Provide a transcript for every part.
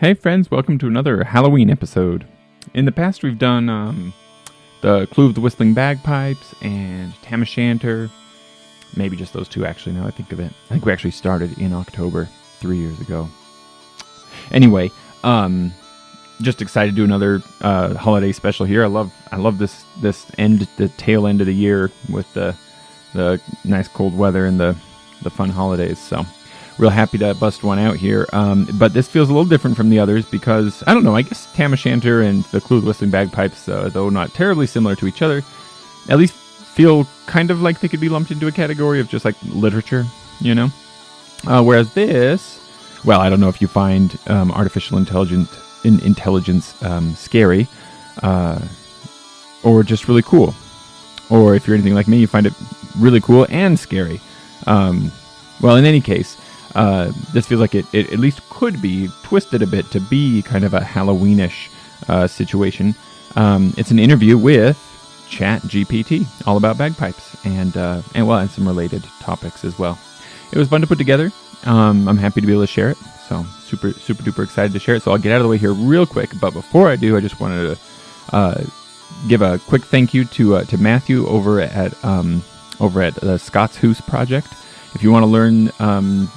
Hey friends, welcome to another Halloween episode. In the past we've done the Clue of the Whistling Bagpipes and Tam O'Shanter. Maybe just those two actually, now I think of it. I think we actually started in October 3 years ago. Anyway, just excited to do another holiday special here. I love this end, the tail end of the year with the nice cold weather and the fun holidays, so real happy to bust one out here. But this feels a little different from the others because, I don't know, I guess Tam O'Shanter and the Clue of the Whistling Bagpipes, though not terribly similar to each other, at least feel kind of like they could be lumped into a category of just like literature, you know? Whereas this, well, I don't know if you find artificial intelligence scary or just really cool. Or if you're anything like me, you find it really cool and scary. Well, in any case, this feels like it at least could be twisted a bit to be kind of a Halloweenish situation. It's an interview with GPT, all about bagpipes, and some related topics as well. It was fun to put together. I'm happy to be able to share it, so super duper excited to share it. So I'll get out of the way here real quick. But before I do, I just wanted to give a quick thank you to Matthew over at the Scots Hoose Project. If you want to learn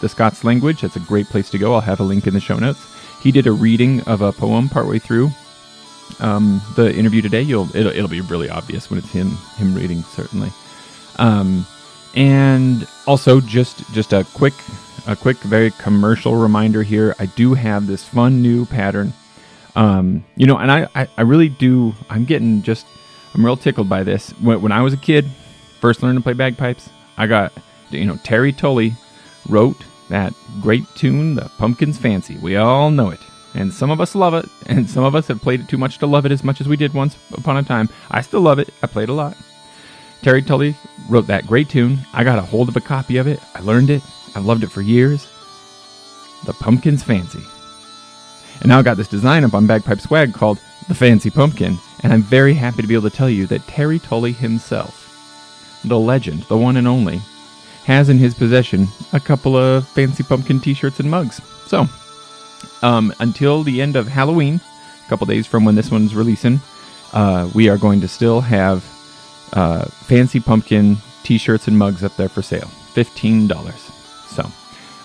the Scots language, that's a great place to go. I'll have a link in the show notes. He did a reading of a poem partway through the interview today. It'll be really obvious when it's him reading, certainly. And also just a quick, very commercial reminder here. I do have this fun new pattern. And I really do. I'm real tickled by this. When I was a kid, first learned to play bagpipes, I got. Terry Tully wrote that great tune, The Pumpkin's Fancy. We all know it. And some of us love it, and some of us have played it too much to love it as much as we did once upon a time. I still love it. I played a lot. Terry Tully wrote that great tune. I got a hold of a copy of it. I learned it. I've loved it for years. The Pumpkin's Fancy. And now I got this design up on Bagpipe Swag called The Fancy Pumpkin, and I'm very happy to be able to tell you that Terry Tully himself, the legend, the one and only, has in his possession a couple of Fancy Pumpkin t-shirts and mugs. So, until the end of Halloween, a couple days from when this one's releasing, we are going to still have Fancy Pumpkin t-shirts and mugs up there for sale. $15. So,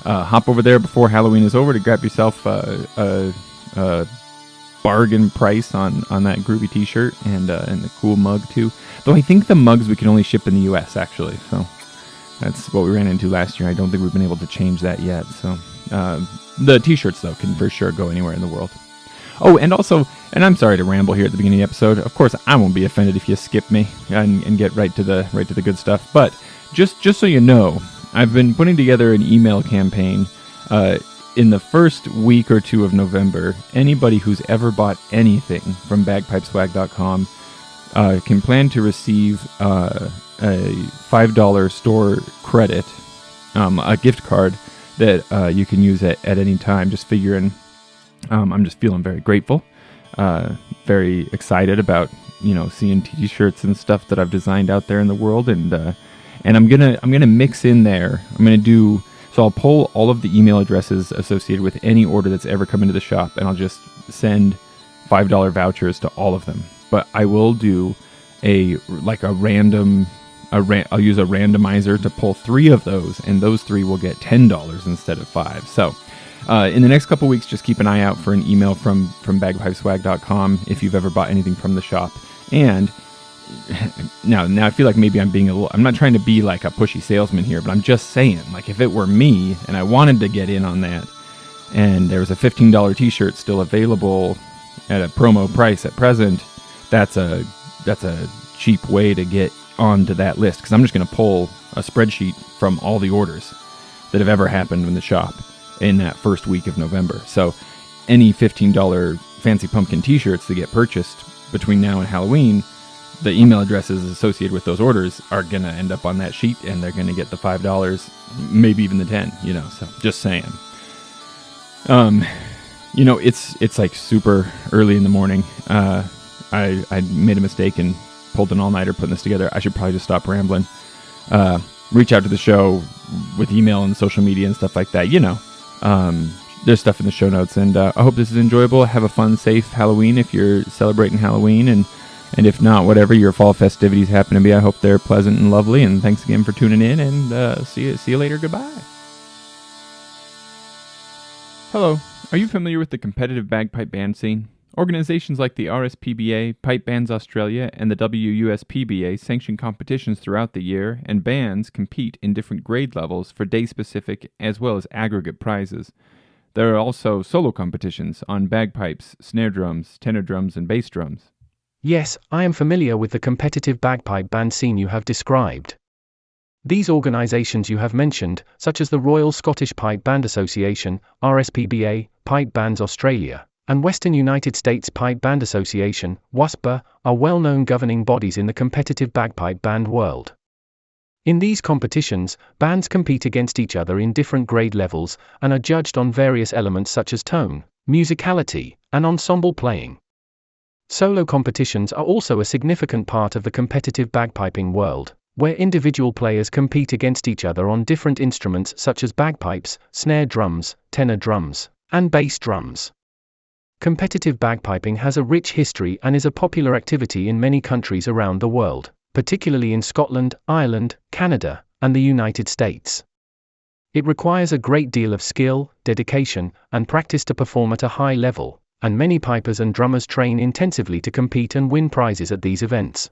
hop over there before Halloween is over to grab yourself a bargain price on that groovy t-shirt and the cool mug too. Though I think the mugs we can only ship in the US actually, so that's what we ran into last year. I don't think we've been able to change that yet. So the t-shirts, though, can for sure go anywhere in the world. Oh, and also, and I'm sorry to ramble here at the beginning of the episode. Of course, I won't be offended if you skip me and get right to the good stuff. But just so you know, I've been putting together an email campaign in the first week or two of November. Anybody who's ever bought anything from bagpipeswag.com can plan to receive a $5 store credit, a gift card that you can use at any time. Just figuring, I'm just feeling very grateful, very excited about seeing t-shirts and stuff that I've designed out there in the world, and I'm gonna mix in there. So I'll pull all of the email addresses associated with any order that's ever come into the shop, and I'll just send $5 vouchers to all of them. But I will do I'll use a randomizer to pull 3 of those, and those 3 will get $10 instead of $5. So in the next couple weeks, just keep an eye out for an email from bagpipeswag.com if you've ever bought anything from the shop. And now I feel like maybe I'm not trying to be like a pushy salesman here, but I'm just saying, like, if it were me and I wanted to get in on that, and there was a $15 t-shirt still available at a promo price at present, that's a cheap way to get onto that list, because I'm just going to pull a spreadsheet from all the orders that have ever happened in the shop in that first week of November. So any $15 Fancy Pumpkin t-shirts that get purchased between now and Halloween, the email addresses associated with those orders are going to end up on that sheet, and they're going to get the $5, maybe even the $10, so just saying. It's like super early in the morning. I made a mistake and pulled an all-nighter putting this together. I should probably just stop rambling. Reach out to the show with email and social media and stuff like that. there's stuff in the show notes, and I hope this is enjoyable. Have a fun, safe Halloween if you're celebrating Halloween, and if not, whatever your fall festivities happen to be, I hope they're pleasant and lovely. And thanks again for tuning in, and see you later. Goodbye. Hello. Are you familiar with the competitive bagpipe band scene? Organizations like the RSPBA, Pipe Bands Australia, and the WUSPBA sanction competitions throughout the year, and bands compete in different grade levels for day-specific as well as aggregate prizes. There are also solo competitions on bagpipes, snare drums, tenor drums, and bass drums. Yes, I am familiar with the competitive bagpipe band scene you have described. These organisations you have mentioned, such as the Royal Scottish Pipe Band Association, RSPBA, Pipe Bands Australia, and Western United States Pipe Band Association, WUSPA, are well-known governing bodies in the competitive bagpipe band world. In these competitions, bands compete against each other in different grade levels, and are judged on various elements such as tone, musicality, and ensemble playing. Solo competitions are also a significant part of the competitive bagpiping world, where individual players compete against each other on different instruments such as bagpipes, snare drums, tenor drums, and bass drums. Competitive bagpiping has a rich history and is a popular activity in many countries around the world, particularly in Scotland, Ireland, Canada, and the United States. It requires a great deal of skill, dedication, and practice to perform at a high level, and many pipers and drummers train intensively to compete and win prizes at these events.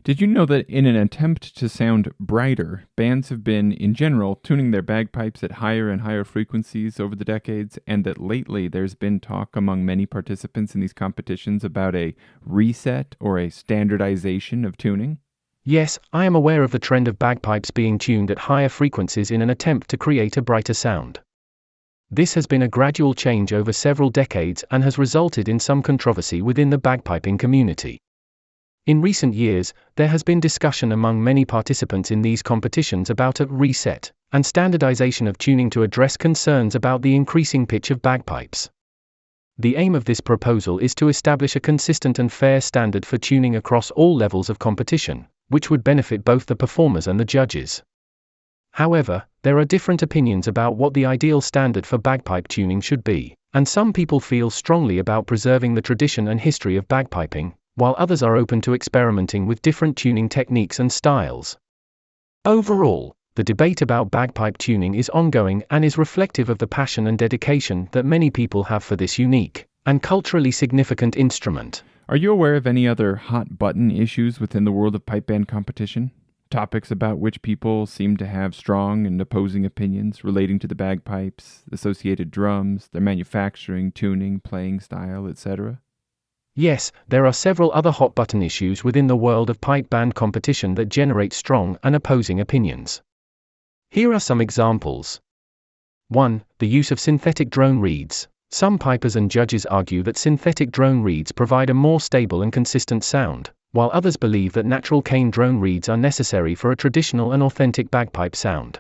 Did you know that in an attempt to sound brighter, bands have been, in general, tuning their bagpipes at higher and higher frequencies over the decades, and that lately there's been talk among many participants in these competitions about a reset or a standardization of tuning? Yes, I am aware of the trend of bagpipes being tuned at higher frequencies in an attempt to create a brighter sound. This has been a gradual change over several decades and has resulted in some controversy within the bagpiping community. In recent years, there has been discussion among many participants in these competitions about a reset and standardization of tuning to address concerns about the increasing pitch of bagpipes. The aim of this proposal is to establish a consistent and fair standard for tuning across all levels of competition, which would benefit both the performers and the judges. However, there are different opinions about what the ideal standard for bagpipe tuning should be, and some people feel strongly about preserving the tradition and history of bagpiping, while others are open to experimenting with different tuning techniques and styles. Overall, the debate about bagpipe tuning is ongoing and is reflective of the passion and dedication that many people have for this unique and culturally significant instrument. Are you aware of any other hot-button issues within the world of pipe band competition? Topics about which people seem to have strong and opposing opinions relating to the bagpipes, associated drums, their manufacturing, tuning, playing style, etc.? Yes, there are several other hot-button issues within the world of pipe band competition that generate strong and opposing opinions. Here are some examples. 1. The use of synthetic drone reeds. Some pipers and judges argue that synthetic drone reeds provide a more stable and consistent sound, while others believe that natural cane drone reeds are necessary for a traditional and authentic bagpipe sound.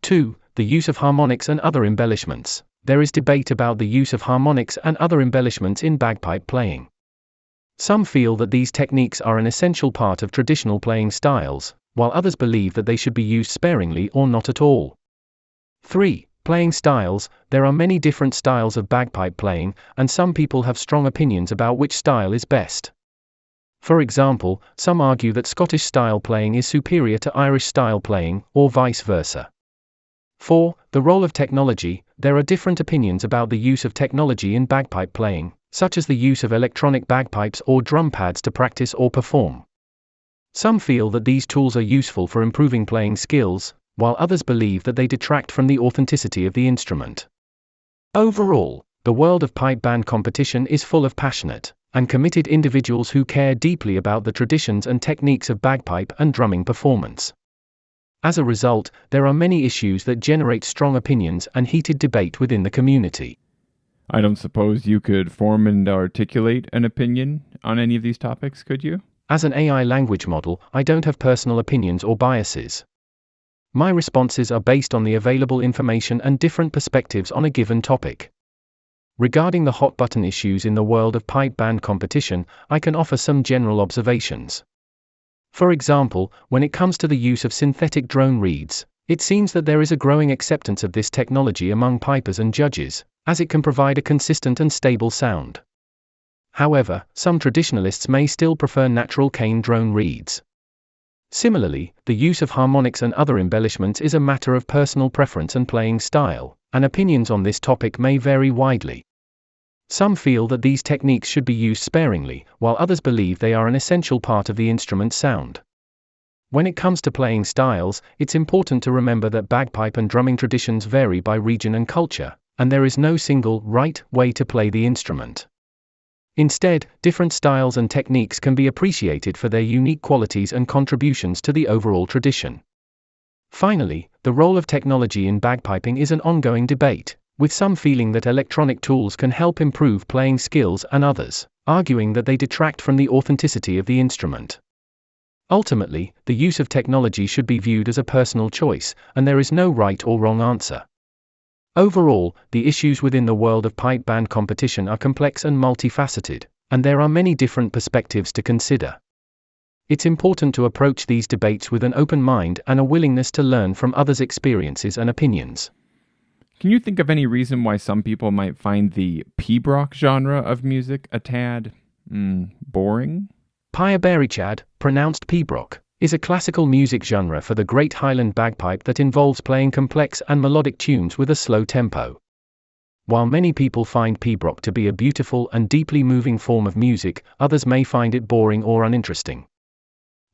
2. The use of harmonics and other embellishments. There is debate about the use of harmonics and other embellishments in bagpipe playing. Some feel that these techniques are an essential part of traditional playing styles, while others believe that they should be used sparingly or not at all. 3. Playing styles. There are many different styles of bagpipe playing, and some people have strong opinions about which style is best. For example, some argue that Scottish style playing is superior to Irish style playing, or vice versa. 4. The role of technology. There are different opinions about the use of technology in bagpipe playing, such as the use of electronic bagpipes or drum pads to practice or perform. Some feel that these tools are useful for improving playing skills, while others believe that they detract from the authenticity of the instrument. Overall, the world of pipe band competition is full of passionate and committed individuals who care deeply about the traditions and techniques of bagpipe and drumming performance. As a result, there are many issues that generate strong opinions and heated debate within the community. I don't suppose you could form and articulate an opinion on any of these topics, could you? As an AI language model, I don't have personal opinions or biases. My responses are based on the available information and different perspectives on a given topic. Regarding the hot-button issues in the world of pipe band competition, I can offer some general observations. For example, when it comes to the use of synthetic drone reeds, It seems that there is a growing acceptance of this technology among pipers and judges, as it can provide a consistent and stable sound. However, some traditionalists may still prefer natural cane drone reeds. Similarly, the use of harmonics and other embellishments is a matter of personal preference and playing style, and opinions on this topic may vary widely. Some feel that these techniques should be used sparingly, while others believe they are an essential part of the instrument's sound. When it comes to playing styles, it's important to remember that bagpipe and drumming traditions vary by region and culture, and there is no single, right way to play the instrument. Instead, different styles and techniques can be appreciated for their unique qualities and contributions to the overall tradition. Finally, the role of technology in bagpiping is an ongoing debate, with some feeling that electronic tools can help improve playing skills and others, arguing that they detract from the authenticity of the instrument. Ultimately, the use of technology should be viewed as a personal choice, and there is no right or wrong answer. Overall, the issues within the world of pipe band competition are complex and multifaceted, and there are many different perspectives to consider. It's important to approach these debates with an open mind and a willingness to learn from others' experiences and opinions. Can you think of any reason why some people might find the pibroch genre of music a tad boring? Piberichad, pronounced pibroch, is a classical music genre for the Great Highland bagpipe that involves playing complex and melodic tunes with a slow tempo. While many people find pibroch to be a beautiful and deeply moving form of music, others may find it boring or uninteresting.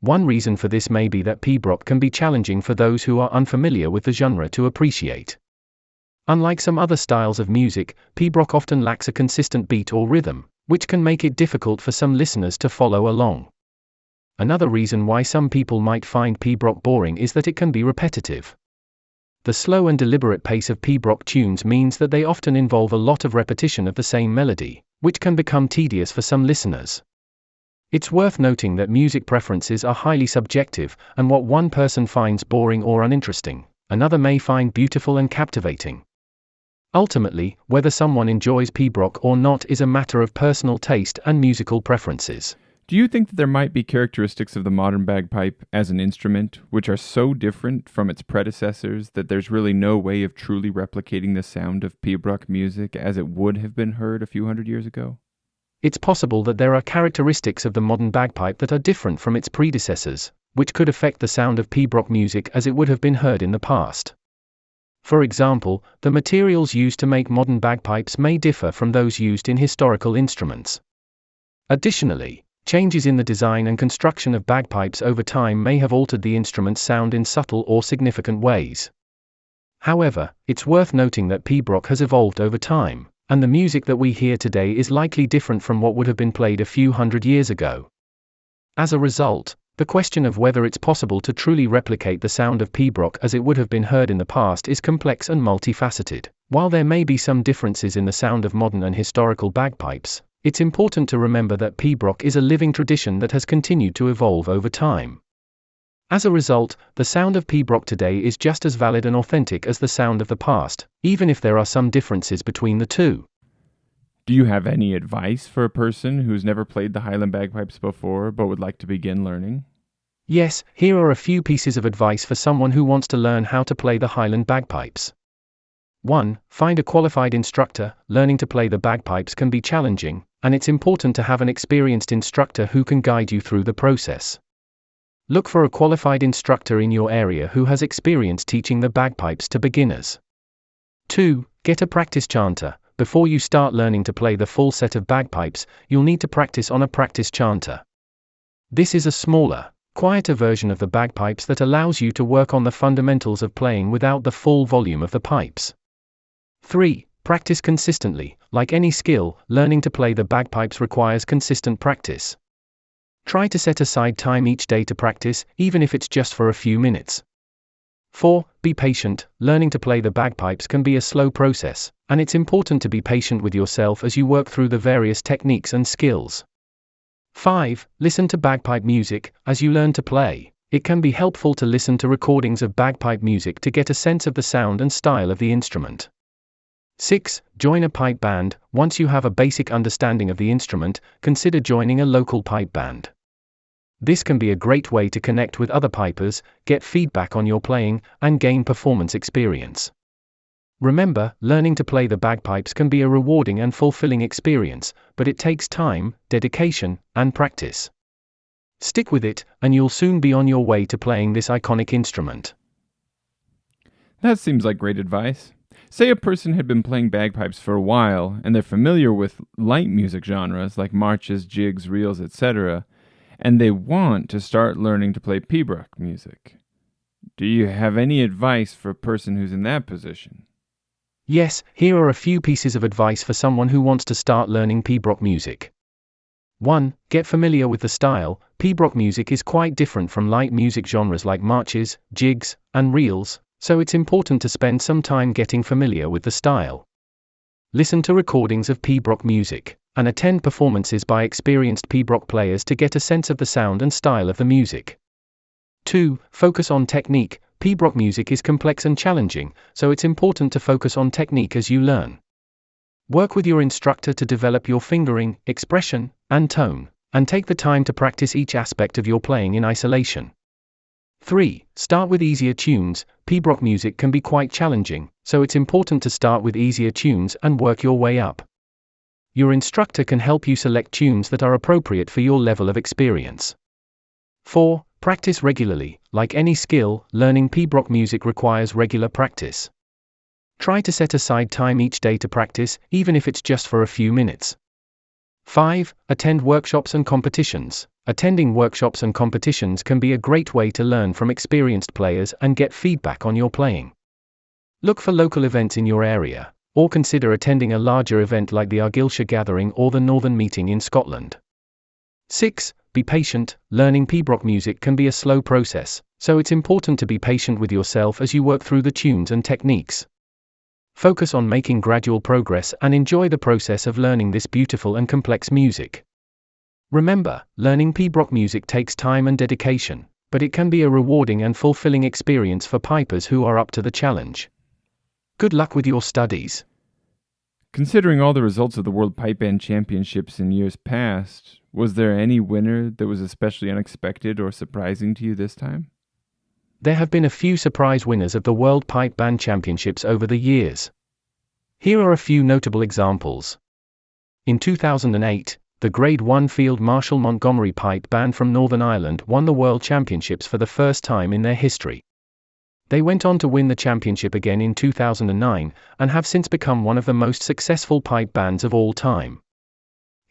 One reason for this may be that pibroch can be challenging for those who are unfamiliar with the genre to appreciate. Unlike some other styles of music, pibroch often lacks a consistent beat or rhythm, which can make it difficult for some listeners to follow along. Another reason why some people might find pibroch boring is that it can be repetitive. The slow and deliberate pace of pibroch tunes means that they often involve a lot of repetition of the same melody, which can become tedious for some listeners. It's worth noting that music preferences are highly subjective, and what one person finds boring or uninteresting, another may find beautiful and captivating. Ultimately, whether someone enjoys pibroch or not is a matter of personal taste and musical preferences. Do you think that there might be characteristics of the modern bagpipe as an instrument which are so different from its predecessors that there's really no way of truly replicating the sound of pibroch music as it would have been heard a few hundred years ago? It's possible that there are characteristics of the modern bagpipe that are different from its predecessors, which could affect the sound of pibroch music as it would have been heard in the past. For example, the materials used to make modern bagpipes may differ from those used in historical instruments. Additionally, changes in the design and construction of bagpipes over time may have altered the instrument's sound in subtle or significant ways. However, it's worth noting that pibroch has evolved over time, and the music that we hear today is likely different from what would have been played a few hundred years ago. As a result, the question of whether it's possible to truly replicate the sound of pibroch as it would have been heard in the past is complex and multifaceted. While there may be some differences in the sound of modern and historical bagpipes, it's important to remember that pibroch is a living tradition that has continued to evolve over time. As a result, the sound of pibroch today is just as valid and authentic as the sound of the past, even if there are some differences between the two. Do you have any advice for a person who's never played the Highland bagpipes before but would like to begin learning? Yes, here are a few pieces of advice for someone who wants to learn how to play the Highland bagpipes. 1. Find a qualified instructor. Learning to play the bagpipes can be challenging, and it's important to have an experienced instructor who can guide you through the process. Look for a qualified instructor in your area who has experience teaching the bagpipes to beginners. 2. Get a practice chanter. Before you start learning to play the full set of bagpipes, you'll need to practice on a practice chanter. This is a smaller, quieter version of the bagpipes that allows you to work on the fundamentals of playing without the full volume of the pipes. 3. Practice consistently. Like any skill, learning to play the bagpipes requires consistent practice. Try to set aside time each day to practice, even if it's just for a few minutes. 4. Be patient. Learning to play the bagpipes can be a slow process, and it's important to be patient with yourself as you work through the various techniques and skills. 5. Listen to bagpipe music. As you learn to play, it can be helpful to listen to recordings of bagpipe music to get a sense of the sound and style of the instrument. 6. Join a pipe band. Once you have a basic understanding of the instrument, consider joining a local pipe band. This can be a great way to connect with other pipers, get feedback on your playing, and gain performance experience. Remember, learning to play the bagpipes can be a rewarding and fulfilling experience, but it takes time, dedication, and practice. Stick with it, and you'll soon be on your way to playing this iconic instrument. That seems like great advice. Say a person had been playing bagpipes for a while, and they're familiar with light music genres like marches, jigs, reels, etc., and they want to start learning to play pibroch music. Do you have any advice for a person who's in that position? Yes, here are a few pieces of advice for someone who wants to start learning pibroch music. 1. Get familiar with the style. Pibroch music is quite different from light music genres like marches, jigs, and reels, so it's important to spend some time getting familiar with the style. Listen to recordings of pibroch music, and attend performances by experienced pibroch players to get a sense of the sound and style of the music. 2. Focus on technique. Pibroch music is complex and challenging, so it's important to focus on technique as you learn. Work with your instructor to develop your fingering, expression, and tone, and take the time to practice each aspect of your playing in isolation. 3. Start with easier tunes. Pibroch music can be quite challenging, so it's important to start with easier tunes and work your way up. Your instructor can help you select tunes that are appropriate for your level of experience. 4. Practice regularly. Like any skill, learning pibroch music requires regular practice. Try to set aside time each day to practice, even if it's just for a few minutes. 5. Attend workshops and competitions. Attending workshops and competitions can be a great way to learn from experienced players and get feedback on your playing. Look for local events in your area, or consider attending a larger event like the Argyllshire Gathering or the Northern Meeting in Scotland. 6. Be patient. Learning pibroch music can be a slow process, so it's important to be patient with yourself as you work through the tunes and techniques. Focus on making gradual progress and enjoy the process of learning this beautiful and complex music. Remember, learning pibroch music takes time and dedication, but it can be a rewarding and fulfilling experience for pipers who are up to the challenge. Good luck with your studies. Considering all the results of the World Pipe Band Championships in years past, was there any winner that was especially unexpected or surprising to you this time? There have been a few surprise winners of the World Pipe Band Championships over the years. Here are a few notable examples. In 2008, the Grade 1 Field Marshal Montgomery Pipe Band from Northern Ireland won the World Championships for the first time in their history. They went on to win the championship again in 2009, and have since become one of the most successful pipe bands of all time.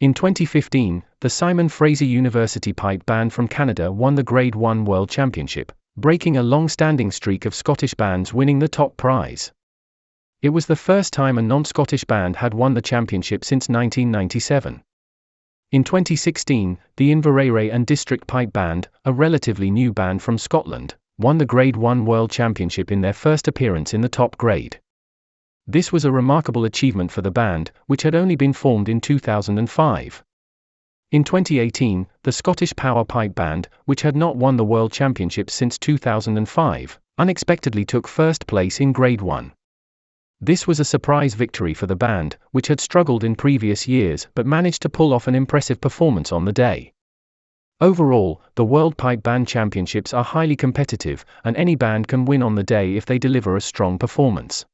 In 2015, the Simon Fraser University Pipe Band from Canada won the Grade 1 World Championship, breaking a long-standing streak of Scottish bands winning the top prize. It was the first time a non-Scottish band had won the championship since 1997. In 2016, the Inverary and District Pipe Band, a relatively new band from Scotland, won the Grade 1 World Championship in their first appearance in the top grade. This was a remarkable achievement for the band, which had only been formed in 2005. In 2018, the Scottish Power Pipe Band, which had not won the World Championship since 2005, unexpectedly took first place in Grade 1. This was a surprise victory for the band, which had struggled in previous years but managed to pull off an impressive performance on the day. Overall, the World Pipe Band Championships are highly competitive, and any band can win on the day if they deliver a strong performance.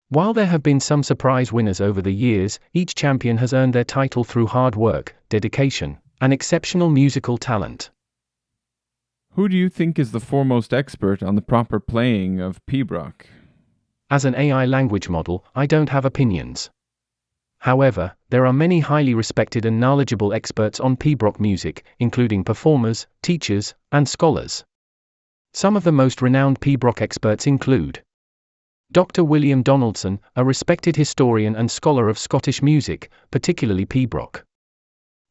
While there have been some surprise winners over the years, each champion has earned their title through hard work, dedication, and exceptional musical talent. Who do you think is the foremost expert on the proper playing of pibroch? As an AI language model, I don't have opinions. However, there are many highly respected and knowledgeable experts on pibroch music, including performers, teachers, and scholars. Some of the most renowned pibroch experts include Dr. William Donaldson, a respected historian and scholar of Scottish music, particularly pibroch.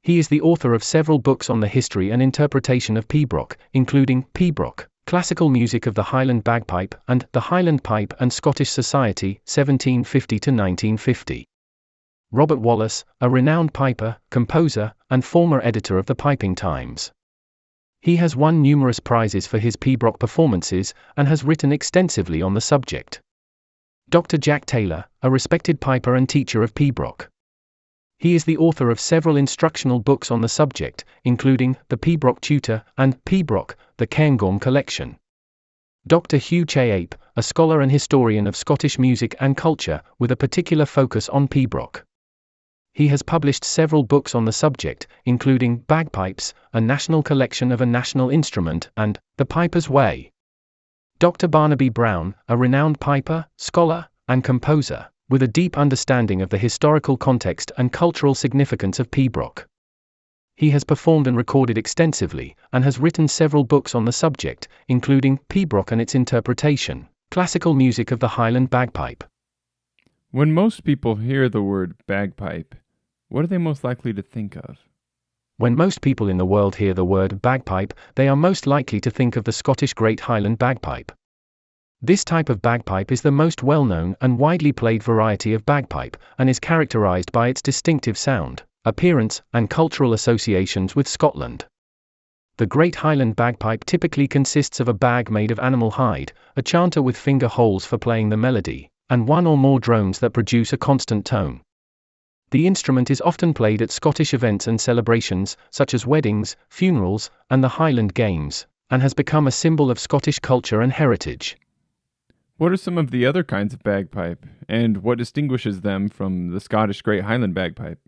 He is the author of several books on the history and interpretation of pibroch, including Pibroch, Classical Music of the Highland Bagpipe, and The Highland Pipe and Scottish Society, 1750 to 1950. Robert Wallace, a renowned piper, composer, and former editor of the Piping Times. He has won numerous prizes for his pibroch performances, and has written extensively on the subject. Dr. Jack Taylor, a respected piper and teacher of pibroch. He is the author of several instructional books on the subject, including The Pibroch Tutor and Pibroch, the Cairngorm Collection. Dr. Hugh Chape, a scholar and historian of Scottish music and culture, with a particular focus on Pibroch. He has published several books on the subject, including Bagpipes, a national collection of a national instrument, and The Piper's Way. Dr. Barnaby Brown, a renowned piper, scholar, and composer, with a deep understanding of the historical context and cultural significance of Pibroch. He has performed and recorded extensively, and has written several books on the subject, including Pibroch and its Interpretation, Classical Music of the Highland Bagpipe. When most people hear the word bagpipe, what are they most likely to think of? When most people in the world hear the word bagpipe, they are most likely to think of the Scottish Great Highland Bagpipe. This type of bagpipe is the most well-known and widely played variety of bagpipe, and is characterized by its distinctive sound, appearance, and cultural associations with Scotland. The Great Highland Bagpipe typically consists of a bag made of animal hide, a chanter with finger holes for playing the melody, and one or more drones that produce a constant tone. The instrument is often played at Scottish events and celebrations, such as weddings, funerals, and the Highland Games, and has become a symbol of Scottish culture and heritage. What are some of the other kinds of bagpipe, and what distinguishes them from the Scottish Great Highland Bagpipe?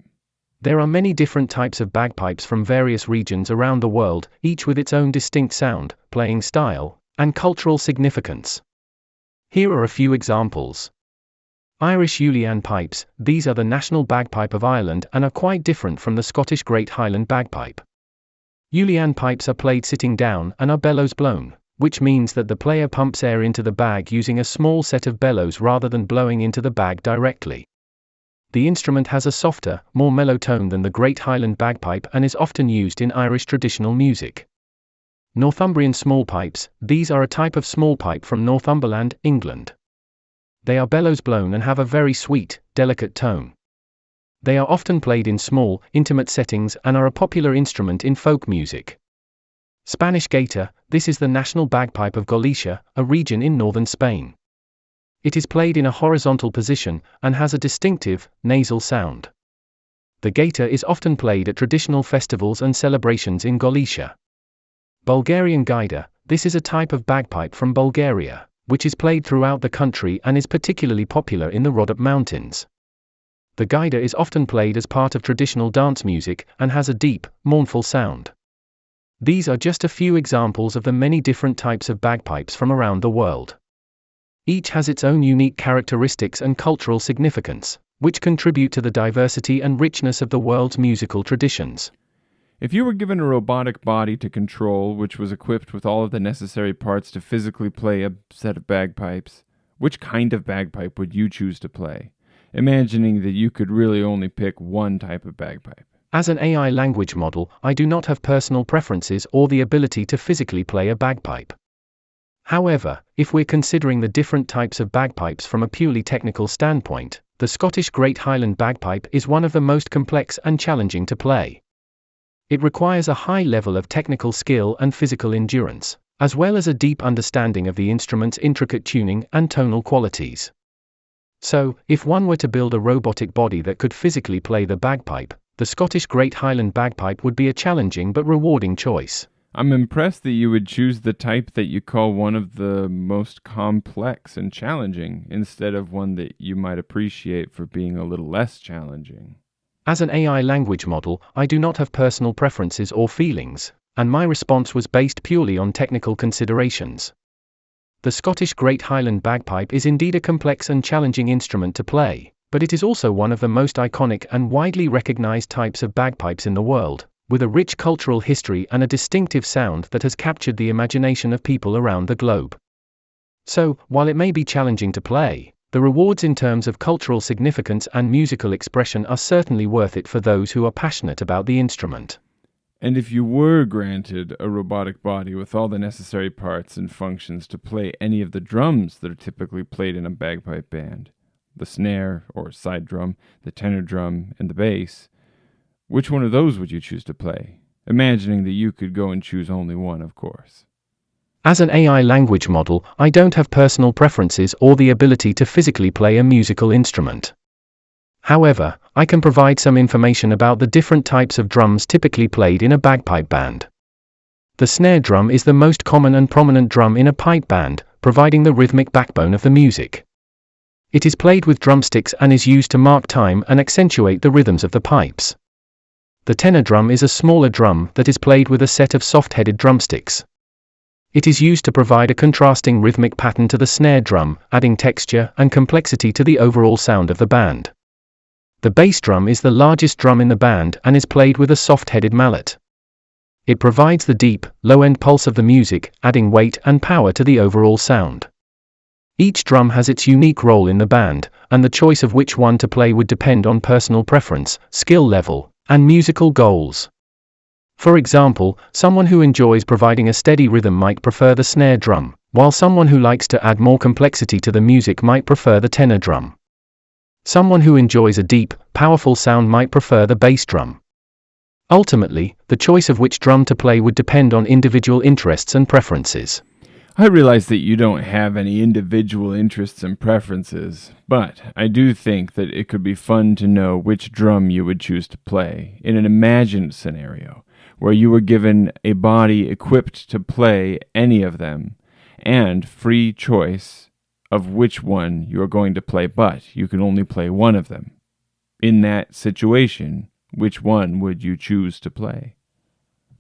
There are many different types of bagpipes from various regions around the world, each with its own distinct sound, playing style, and cultural significance. Here are a few examples. Irish Uilleann pipes. These are the national bagpipe of Ireland and are quite different from the Scottish Great Highland Bagpipe. Uilleann pipes are played sitting down and are bellows blown, which means that the player pumps air into the bag using a small set of bellows rather than blowing into the bag directly. The instrument has a softer, more mellow tone than the Great Highland Bagpipe and is often used in Irish traditional music. Northumbrian small pipes. These are a type of small pipe from Northumberland, England. They are bellows blown and have a very sweet, delicate tone. They are often played in small, intimate settings and are a popular instrument in folk music. Spanish gaita. This is the national bagpipe of Galicia, a region in northern Spain. It is played in a horizontal position and has a distinctive, nasal sound. The gaita is often played at traditional festivals and celebrations in Galicia. Bulgarian gaida. This is a type of bagpipe from Bulgaria, which is played throughout the country and is particularly popular in the Rhodope Mountains. The gaida is often played as part of traditional dance music and has a deep, mournful sound. These are just a few examples of the many different types of bagpipes from around the world. Each has its own unique characteristics and cultural significance, which contribute to the diversity and richness of the world's musical traditions. If you were given a robotic body to control, which was equipped with all of the necessary parts to physically play a set of bagpipes, which kind of bagpipe would you choose to play? Imagining that you could really only pick one type of bagpipe. As an AI language model, I do not have personal preferences or the ability to physically play a bagpipe. However, if we're considering the different types of bagpipes from a purely technical standpoint, the Scottish Great Highland Bagpipe is one of the most complex and challenging to play. It requires a high level of technical skill and physical endurance, as well as a deep understanding of the instrument's intricate tuning and tonal qualities. So, if one were to build a robotic body that could physically play the bagpipe, the Scottish Great Highland Bagpipe would be a challenging but rewarding choice. I'm impressed that you would choose the type that you call one of the most complex and challenging, instead of one that you might appreciate for being a little less challenging. As an AI language model, I do not have personal preferences or feelings, and my response was based purely on technical considerations. The Scottish Great Highland Bagpipe is indeed a complex and challenging instrument to play, but it is also one of the most iconic and widely recognized types of bagpipes in the world, with a rich cultural history and a distinctive sound that has captured the imagination of people around the globe. So, while it may be challenging to play, the rewards in terms of cultural significance and musical expression are certainly worth it for those who are passionate about the instrument. And if you were granted a robotic body with all the necessary parts and functions to play any of the drums that are typically played in a bagpipe band, the snare or side drum, the tenor drum, and the bass, which one of those would you choose to play? Imagining that you could go and choose only one, of course. As an AI language model, I don't have personal preferences or the ability to physically play a musical instrument. However, I can provide some information about the different types of drums typically played in a bagpipe band. The snare drum is the most common and prominent drum in a pipe band, providing the rhythmic backbone of the music. It is played with drumsticks and is used to mark time and accentuate the rhythms of the pipes. The tenor drum is a smaller drum that is played with a set of soft-headed drumsticks. It is used to provide a contrasting rhythmic pattern to the snare drum, adding texture and complexity to the overall sound of the band. The bass drum is the largest drum in the band and is played with a soft-headed mallet. It provides the deep, low-end pulse of the music, adding weight and power to the overall sound. Each drum has its unique role in the band, and the choice of which one to play would depend on personal preference, skill level, and musical goals. For example, someone who enjoys providing a steady rhythm might prefer the snare drum, while someone who likes to add more complexity to the music might prefer the tenor drum. Someone who enjoys a deep, powerful sound might prefer the bass drum. Ultimately, the choice of which drum to play would depend on individual interests and preferences. I realize that you don't have any individual interests and preferences, but I do think that it could be fun to know which drum you would choose to play in an imagined scenario where you were given a body equipped to play any of them and free choice of which one you are going to play, but you can only play one of them. In that situation, which one would you choose to play?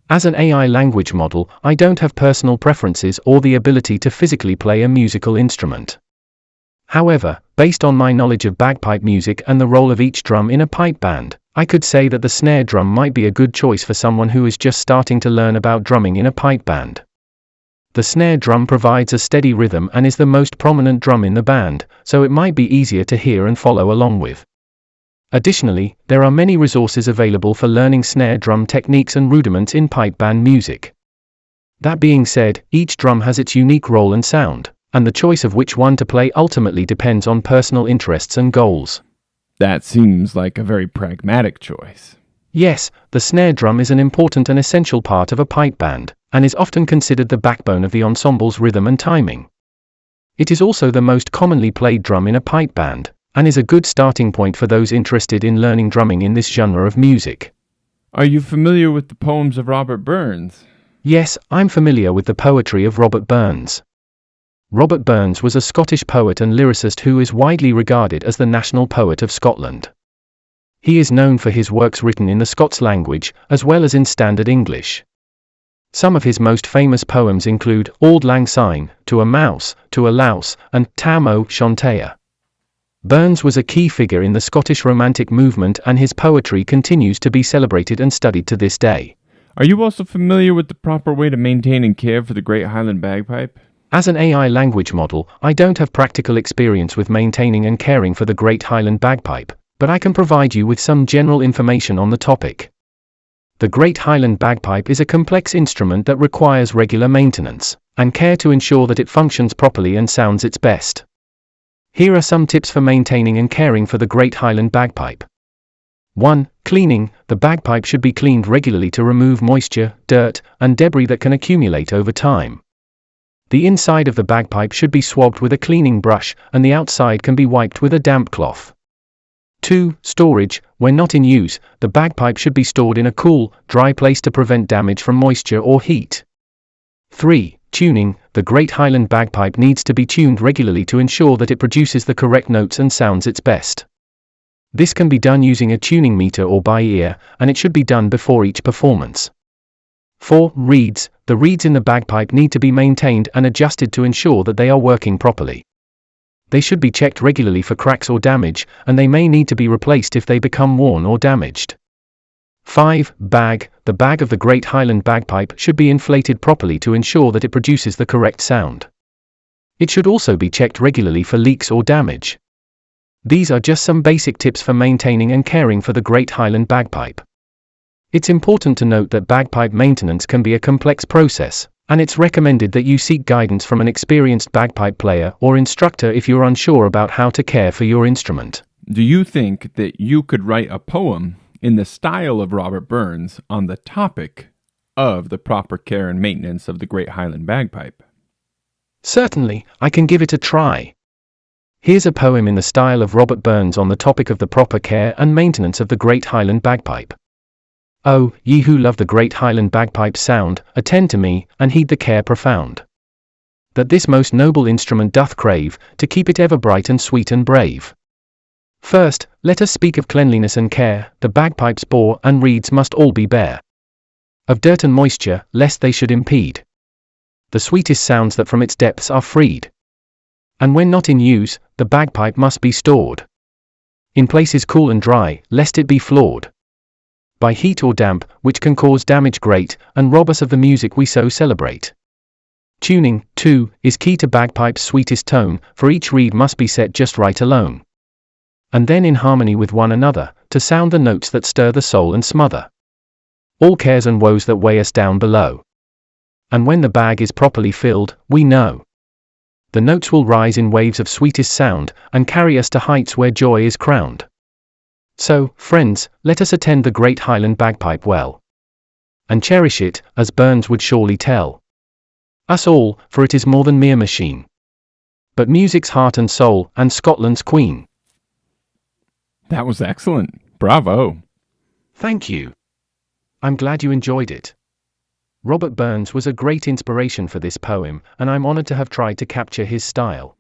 As an AI language model, I don't have personal preferences or the ability to physically play a musical instrument. However, based on my knowledge of bagpipe music and the role of each drum in a pipe band, I could say that the snare drum might be a good choice for someone who is just starting to learn about drumming in a pipe band. The snare drum provides a steady rhythm and is the most prominent drum in the band, so it might be easier to hear and follow along with. Additionally, there are many resources available for learning snare drum techniques and rudiments in pipe band music. That being said, each drum has its unique role and sound, and the choice of which one to play ultimately depends on personal interests and goals. That seems like a very pragmatic choice. Yes, the snare drum is an important and essential part of a pipe band, and is often considered the backbone of the ensemble's rhythm and timing. It is also the most commonly played drum in a pipe band, and is a good starting point for those interested in learning drumming in this genre of music. Are you familiar with the poems of Robert Burns? Yes, I'm familiar with the poetry of Robert Burns. Robert Burns was a Scottish poet and lyricist who is widely regarded as the national poet of Scotland. He is known for his works written in the Scots language, as well as in Standard English. Some of his most famous poems include Auld Lang Syne, To a Mouse, To a Louse, and Tam O' Shantea. Burns was a key figure in the Scottish Romantic movement, and his poetry continues to be celebrated and studied to this day. Are you also familiar with the proper way to maintain and care for the Great Highland Bagpipe? As an AI language model, I don't have practical experience with maintaining and caring for the Great Highland Bagpipe, but I can provide you with some general information on the topic. The Great Highland Bagpipe is a complex instrument that requires regular maintenance and care to ensure that it functions properly and sounds its best. Here are some tips for maintaining and caring for the Great Highland Bagpipe. 1. Cleaning. The bagpipe should be cleaned regularly to remove moisture, dirt, and debris that can accumulate over time. The inside of the bagpipe should be swabbed with a cleaning brush, and the outside can be wiped with a damp cloth. 2. Storage. When not in use, the bagpipe should be stored in a cool, dry place to prevent damage from moisture or heat. 3. Tuning. The Great Highland Bagpipe needs to be tuned regularly to ensure that it produces the correct notes and sounds its best. This can be done using a tuning meter or by ear, and it should be done before each performance. 4. Reeds. The reeds in the bagpipe need to be maintained and adjusted to ensure that they are working properly. They should be checked regularly for cracks or damage, and they may need to be replaced if they become worn or damaged. 5. Bag. The bag of the Great Highland Bagpipe should be inflated properly to ensure that it produces the correct sound. It should also be checked regularly for leaks or damage. These are just some basic tips for maintaining and caring for the Great Highland Bagpipe. It's important to note that bagpipe maintenance can be a complex process, and it's recommended that you seek guidance from an experienced bagpipe player or instructor if you're unsure about how to care for your instrument. Do you think that you could write a poem in the style of Robert Burns on the topic of the proper care and maintenance of the Great Highland Bagpipe? Certainly, I can give it a try. Here's a poem in the style of Robert Burns on the topic of the proper care and maintenance of the Great Highland Bagpipe. Oh, ye who love the Great Highland Bagpipe's sound, attend to me, and heed the care profound that this most noble instrument doth crave, to keep it ever bright and sweet and brave. First, let us speak of cleanliness and care. The bagpipe's bore and reeds must all be bare of dirt and moisture, lest they should impede the sweetest sounds that from its depths are freed. And when not in use, the bagpipe must be stored in places cool and dry, lest it be flawed by heat or damp, which can cause damage great, and rob us of the music we so celebrate. Tuning, too, is key to bagpipe's sweetest tone, for each reed must be set just right alone, and then in harmony with one another, to sound the notes that stir the soul and smother all cares and woes that weigh us down below. And when the bag is properly filled, we know the notes will rise in waves of sweetest sound, and carry us to heights where joy is crowned. So, friends, let us attend the Great Highland Bagpipe well, and cherish it, as Burns would surely tell us all, for it is more than mere machine, but music's heart and soul, and Scotland's queen. That was excellent. Bravo. Thank you. I'm glad you enjoyed it. Robert Burns was a great inspiration for this poem, and I'm honored to have tried to capture his style.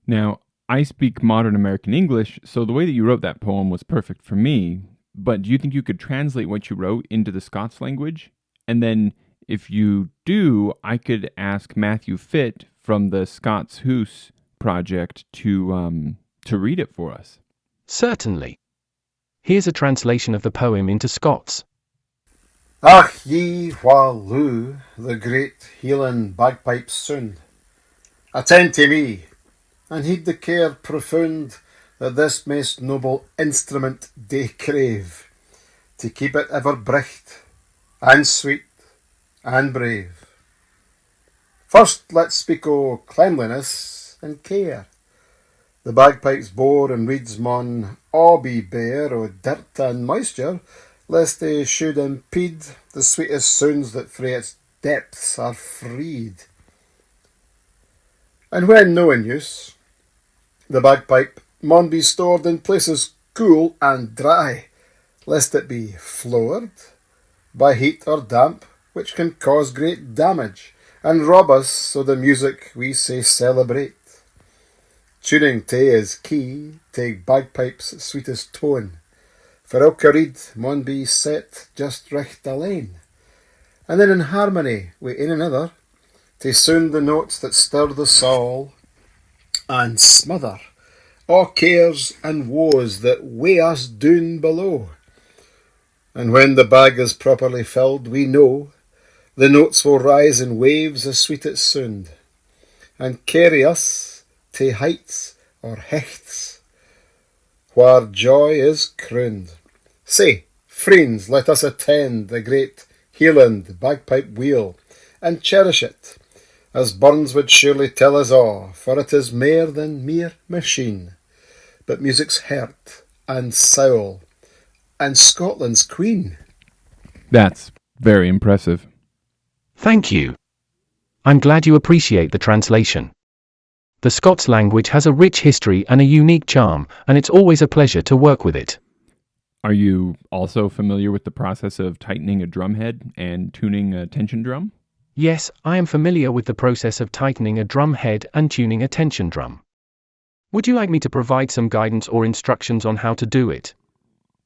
Now, I speak modern American English, so the way that you wrote that poem was perfect for me, but do you think you could translate what you wrote into the Scots language? And then, if you do, I could ask Matthew Fitt from the Scots Hoose project to read it for us. Certainly. Here's a translation of the poem into Scots. Ach ye wha loo the great Hieland bagpipe's sound, attend to me, and heed the care profound that this most noble instrument they crave, to keep it ever bright, and sweet, and brave. First let's speak o' cleanliness and care. The bagpipe's bore and reeds maun a' be bare o' dirt and moisture, lest they should impede the sweetest sounds that frae its depths are freed. And when no in use, the bagpipe maun be stored in places cool and dry, lest it be floored by heat or damp, which can cause great damage, and rob us o' the music we sae celebrate. Tuning tae is key, tae bagpipe's sweetest tone, for ilka reed maun be set just richt alane, and then in harmony wi' ane another, to sound the notes that stir the soul and smother a' cares and woes that weigh us down below. And when the bag is properly filled, we know the notes will rise in waves of sweetest sound, and carry us to heights or heights where joy is crowned. Say, friends, let us attend the great Hieland bagpipe wheel, and cherish it, as Burns would surely tell us all, for it is mair than mere machine, but music's heart and soul, and Scotland's queen. That's very impressive. Thank you. I'm glad you appreciate the translation. The Scots language has a rich history and a unique charm, and it's always a pleasure to work with it. Are you also familiar with the process of tightening a drum head and tuning a tension drum? Yes, I am familiar with the process of tightening a drum head and tuning a tension drum. Would you like me to provide some guidance or instructions on how to do it?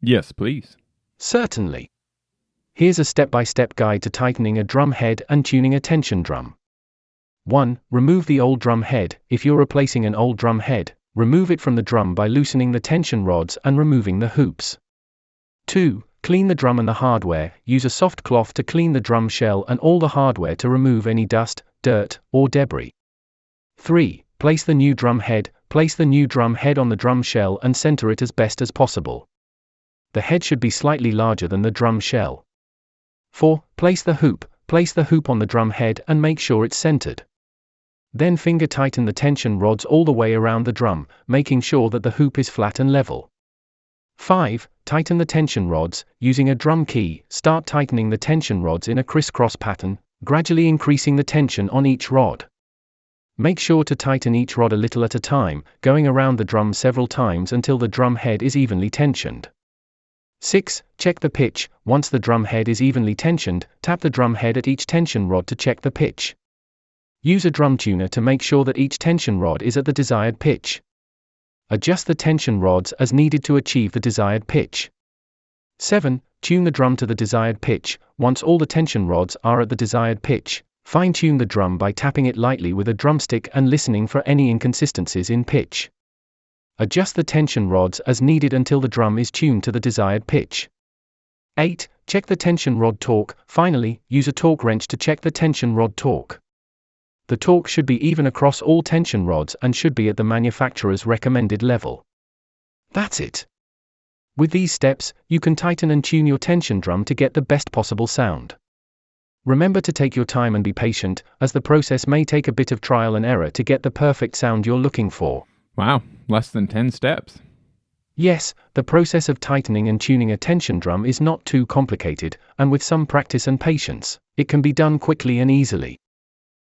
Yes, please. Certainly. Here's a step-by-step guide to tightening a drum head and tuning a tension drum. 1. Remove the old drum head. If you're replacing an old drum head, remove it from the drum by loosening the tension rods and removing the hoops. 2. Clean the drum and the hardware. Use a soft cloth to clean the drum shell and all the hardware to remove any dust, dirt, or debris. 3. Place the new drum head. Place the new drum head on the drum shell and center it as best as possible. The head should be slightly larger than the drum shell. 4. Place the hoop. Place the hoop on the drum head and make sure it's centered. Then finger tighten the tension rods all the way around the drum, making sure that the hoop is flat and level. 5. Tighten the tension rods. Using a drum key, start tightening the tension rods in a crisscross pattern, gradually increasing the tension on each rod. Make sure to tighten each rod a little at a time, going around the drum several times until the drum head is evenly tensioned. 6. Check the pitch. Once the drum head is evenly tensioned, tap the drum head at each tension rod to check the pitch. Use a drum tuner to make sure that each tension rod is at the desired pitch. Adjust the tension rods as needed to achieve the desired pitch. 7. Tune the drum to the desired pitch. Once all the tension rods are at the desired pitch, fine-tune the drum by tapping it lightly with a drumstick and listening for any inconsistencies in pitch. Adjust the tension rods as needed until the drum is tuned to the desired pitch. 8. Check the tension rod torque. Finally, use a torque wrench to check the tension rod torque. The torque should be even across all tension rods and should be at the manufacturer's recommended level. That's it. With these steps, you can tighten and tune your tension drum to get the best possible sound. Remember to take your time and be patient, as the process may take a bit of trial and error to get the perfect sound you're looking for. Wow, less than 10 steps. Yes, the process of tightening and tuning a tension drum is not too complicated, and with some practice and patience, it can be done quickly and easily.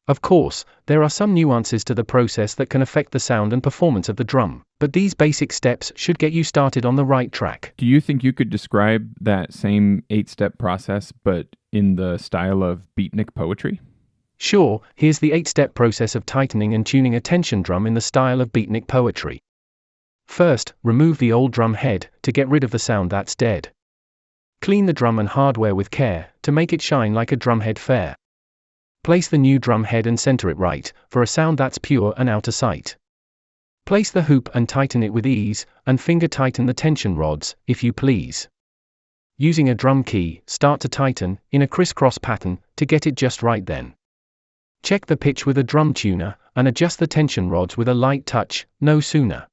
Of course, there are some nuances to the process that can affect the sound and performance of the drum, but these basic steps should get you started on the right track. Do you think you could describe that same 8-step process, but in the style of beatnik poetry? Sure, here's the 8-step process of tightening and tuning a tension drum in the style of beatnik poetry. First, remove the old drum head to get rid of the sound that's dead. Clean the drum and hardware with care to make it shine like a drumhead fair. Place the new drum head and center it right, for a sound that's pure and out of sight. Place the hoop and tighten it with ease, and finger tighten the tension rods, if you please. Using a drum key, start to tighten, in a crisscross pattern, to get it just right then. Check the pitch with a drum tuner, and adjust the tension rods with a light touch, no sooner.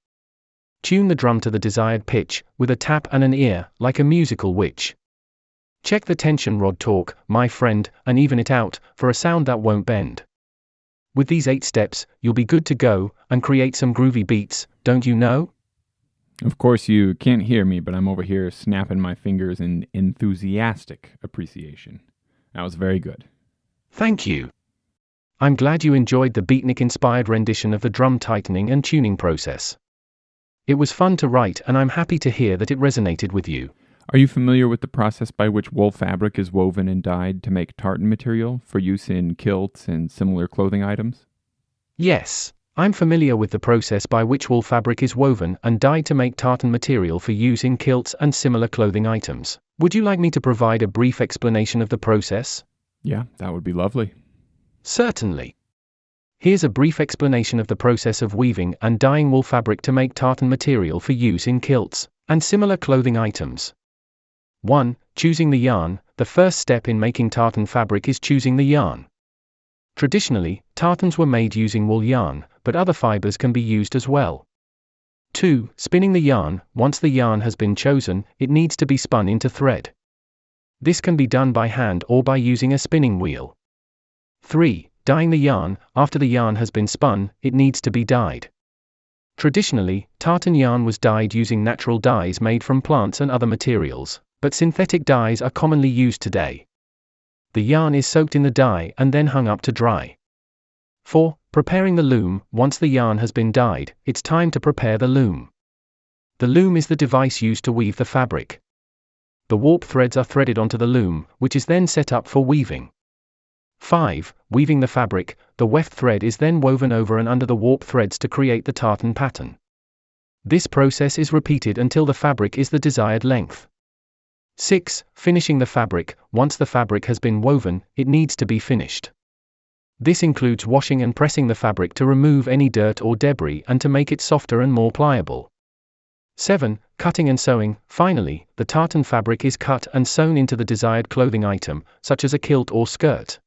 Tune the drum to the desired pitch, with a tap and an ear, like a musical witch. Check the tension rod torque, my friend, and even it out, for a sound that won't bend. With these 8 steps, you'll be good to go, and create some groovy beats, don't you know? Of course, you can't hear me, but I'm over here snapping my fingers in enthusiastic appreciation. That was very good. Thank you. I'm glad you enjoyed the beatnik-inspired rendition of the drum tightening and tuning process. It was fun to write, and I'm happy to hear that it resonated with you. Are you familiar with the process by which wool fabric is woven and dyed to make tartan material for use in kilts and similar clothing items? Yes, I'm familiar with the process by which wool fabric is woven and dyed to make tartan material for use in kilts and similar clothing items. Would you like me to provide a brief explanation of the process? Yeah, that would be lovely. Certainly. Here's a brief explanation of the process of weaving and dyeing wool fabric to make tartan material for use in kilts and similar clothing items. 1. Choosing the yarn. The first step in making tartan fabric is choosing the yarn. Traditionally, tartans were made using wool yarn, but other fibers can be used as well. 2. Spinning the yarn. Once the yarn has been chosen, it needs to be spun into thread. This can be done by hand or by using a spinning wheel. 3. Dyeing the yarn. After the yarn has been spun, it needs to be dyed. Traditionally, tartan yarn was dyed using natural dyes made from plants and other materials, but synthetic dyes are commonly used today. The yarn is soaked in the dye and then hung up to dry. 4. Preparing the loom. Once the yarn has been dyed, it's time to prepare the loom. The loom is the device used to weave the fabric. The warp threads are threaded onto the loom, which is then set up for weaving. 5. Weaving the fabric. The weft thread is then woven over and under the warp threads to create the tartan pattern. This process is repeated until the fabric is the desired length. 6. Finishing the fabric. Once the fabric has been woven, it needs to be finished. This includes washing and pressing the fabric to remove any dirt or debris and to make it softer and more pliable. 7. Cutting and sewing. Finally, the tartan fabric is cut and sewn into the desired clothing item, such as a kilt or skirt.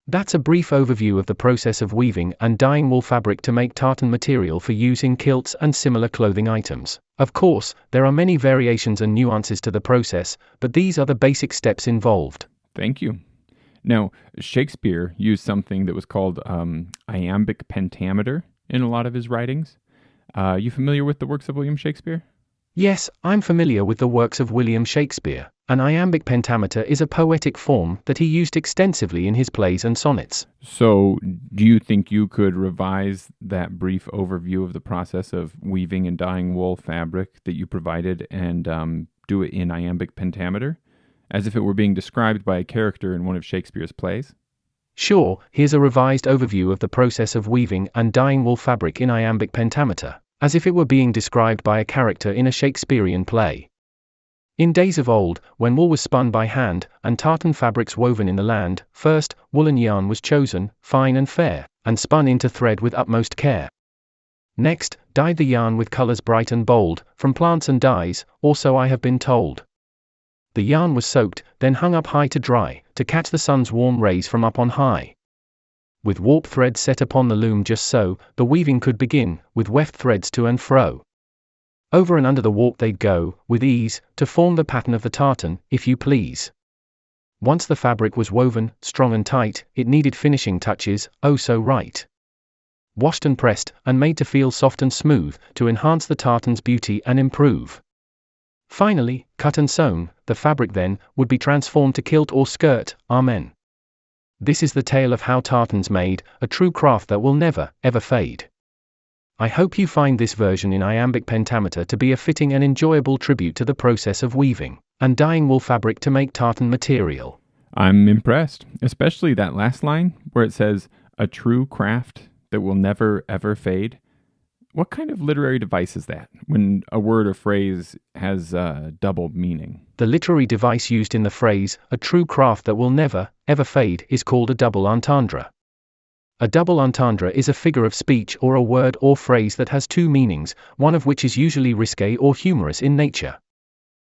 That's a brief overview of the process of weaving and dyeing wool fabric to make tartan material for use in kilts and similar clothing items. Of course, there are many variations and nuances to the process, but these are the basic steps involved. Thank you. Now, Shakespeare used something that was called iambic pentameter in a lot of his writings. You familiar with the works of William Shakespeare? Yes, I'm familiar with the works of William Shakespeare. An iambic pentameter is a poetic form that he used extensively in his plays and sonnets. So, do you think you could revise that brief overview of the process of weaving and dyeing wool fabric that you provided and do it in iambic pentameter, as if it were being described by a character in one of Shakespeare's plays? Sure, here's a revised overview of the process of weaving and dyeing wool fabric in iambic pentameter, as if it were being described by a character in a Shakespearean play. In days of old, when wool was spun by hand, and tartan fabrics woven in the land, first, woolen yarn was chosen, fine and fair, and spun into thread with utmost care. Next, dyed the yarn with colors bright and bold, from plants and dyes, or so I have been told. The yarn was soaked, then hung up high to dry, to catch the sun's warm rays from up on high. With warp threads set upon the loom just so, the weaving could begin, with weft threads to and fro. Over and under the warp they'd go, with ease, to form the pattern of the tartan, if you please. Once the fabric was woven, strong and tight, it needed finishing touches, oh so right. Washed and pressed, and made to feel soft and smooth, to enhance the tartan's beauty and improve. Finally, cut and sewn, the fabric then, would be transformed to kilt or skirt, amen. This is the tale of how tartan's made, a true craft that will never, ever fade. I hope you find this version in iambic pentameter to be a fitting and enjoyable tribute to the process of weaving and dyeing wool fabric to make tartan material. I'm impressed, especially that last line where it says, a true craft that will never ever fade. What kind of literary device is that when a word or phrase has a double meaning? The literary device used in the phrase, a true craft that will never, ever fade, is called a double entendre. A double entendre is a figure of speech or a word or phrase that has two meanings, one of which is usually risque or humorous in nature.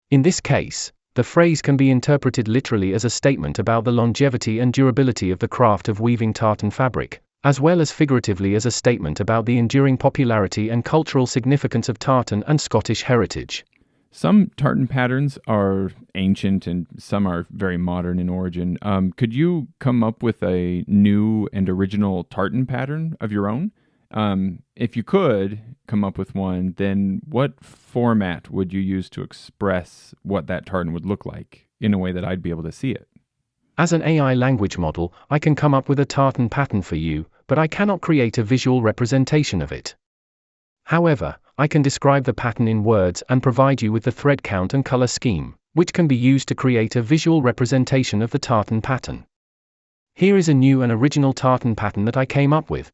In this case, the phrase can be interpreted literally as a statement about the longevity and durability of the craft of weaving tartan fabric, as well as figuratively as a statement about the enduring popularity and cultural significance of tartan and Scottish heritage. Some tartan patterns are ancient and some are very modern in origin. Could you come up with a new and original tartan pattern of your own? If you could come up with one, then what format would you use to express what that tartan would look like in a way that I'd be able to see it? As an AI language model, I can come up with a tartan pattern for you, but I cannot create a visual representation of it. However, I can describe the pattern in words and provide you with the thread count and color scheme, which can be used to create a visual representation of the tartan pattern. Here is a new and original tartan pattern that I came up with.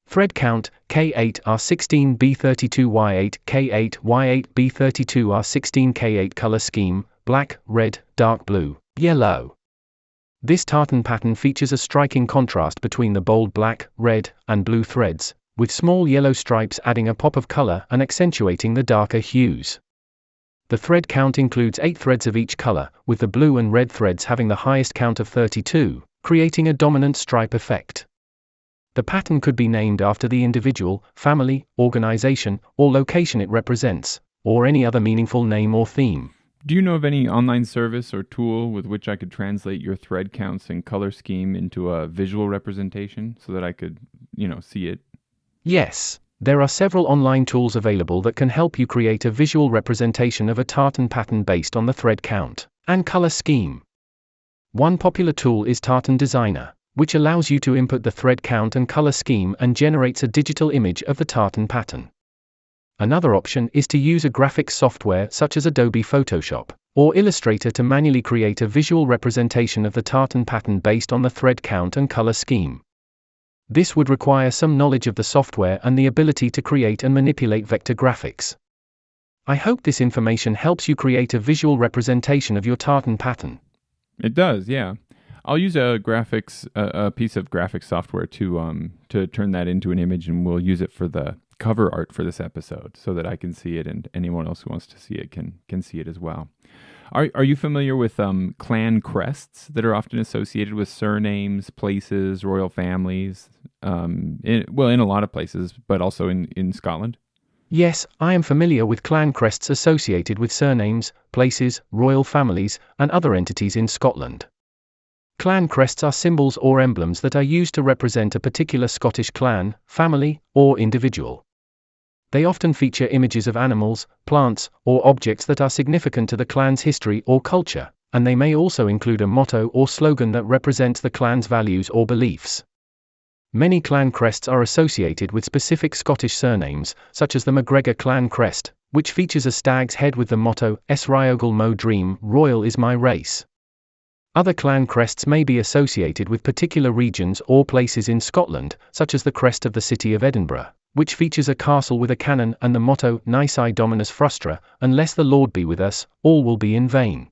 Thread count, K8 R16 B32 Y8 K8 Y8 B32 R16 K8 color scheme, black, red, dark blue, yellow. This tartan pattern features a striking contrast between the bold black, red, and blue threads, with small yellow stripes adding a pop of color and accentuating the darker hues. The thread count includes 8 threads of each color, with the blue and red threads having the highest count of 32, creating a dominant stripe effect. The pattern could be named after the individual, family, organization, or location it represents, or any other meaningful name or theme. Do you know of any online service or tool with which I could translate your thread counts and color scheme into a visual representation so that I could, see it? Yes, there are several online tools available that can help you create a visual representation of a tartan pattern based on the thread count and color scheme. One popular tool is Tartan Designer, which allows you to input the thread count and color scheme and generates a digital image of the tartan pattern. Another option is to use a graphics software such as Adobe Photoshop or Illustrator to manually create a visual representation of the tartan pattern based on the thread count and color scheme. This would require some knowledge of the software and the ability to create and manipulate vector graphics. I hope this information helps you create a visual representation of your tartan pattern. It does, yeah. I'll use a piece of graphics software to turn that into an image, and we'll use it for the cover art for this episode so that I can see it and anyone else who wants to see it can see it as well. Are you familiar with clan crests that are often associated with surnames, places, royal families? In a lot of places, but also in Scotland? Yes, I am familiar with clan crests associated with surnames, places, royal families, and other entities in Scotland. Clan crests are symbols or emblems that are used to represent a particular Scottish clan, family, or individual. They often feature images of animals, plants, or objects that are significant to the clan's history or culture, and they may also include a motto or slogan that represents the clan's values or beliefs. Many clan crests are associated with specific Scottish surnames, such as the MacGregor clan crest, which features a stag's head with the motto, Esriogal Mo Dream, Royal is my race. Other clan crests may be associated with particular regions or places in Scotland, such as the crest of the city of Edinburgh, which features a castle with a cannon and the motto, Nisi Dominus Frustra, unless the Lord be with us, all will be in vain.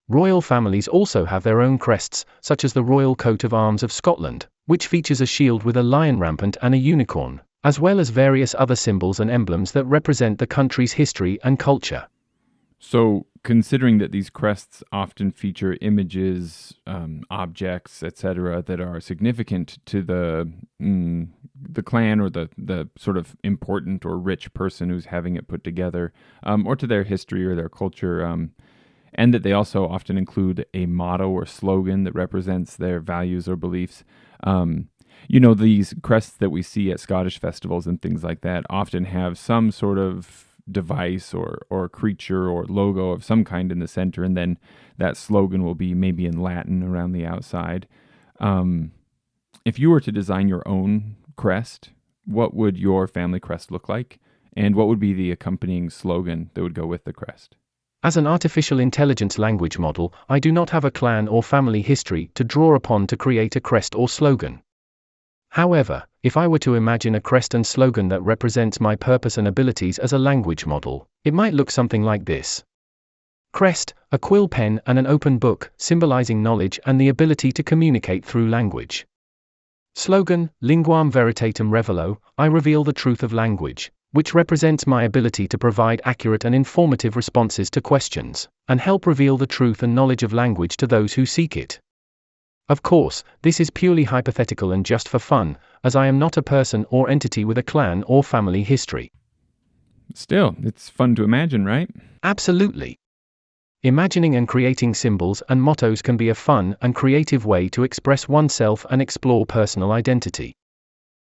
Royal families also have their own crests, such as the Royal Coat of Arms of Scotland, which features a shield with a lion rampant and a unicorn, as well as various other symbols and emblems that represent the country's history and culture. So, considering that these crests often feature images, objects, etc., that are significant to the clan or the sort of important or rich person who's having it put together, or to their history or their culture, and that they also often include a motto or slogan that represents their values or beliefs. These crests that we see at Scottish festivals and things like that often have some sort of device or creature or logo of some kind in the center, and then that slogan will be maybe in Latin around the outside. If you were to design your own crest, what would your family crest look like? And what would be the accompanying slogan that would go with the crest? As an artificial intelligence language model, I do not have a clan or family history to draw upon to create a crest or slogan. However, if I were to imagine a crest and slogan that represents my purpose and abilities as a language model, it might look something like this. Crest, a quill pen and an open book, symbolizing knowledge and the ability to communicate through language. Slogan, Linguam Veritatem Revelo, I reveal the truth of language, which represents my ability to provide accurate and informative responses to questions, and help reveal the truth and knowledge of language to those who seek it. Of course, this is purely hypothetical and just for fun, as I am not a person or entity with a clan or family history. Still, it's fun to imagine, right? Absolutely. Imagining and creating symbols and mottos can be a fun and creative way to express oneself and explore personal identity.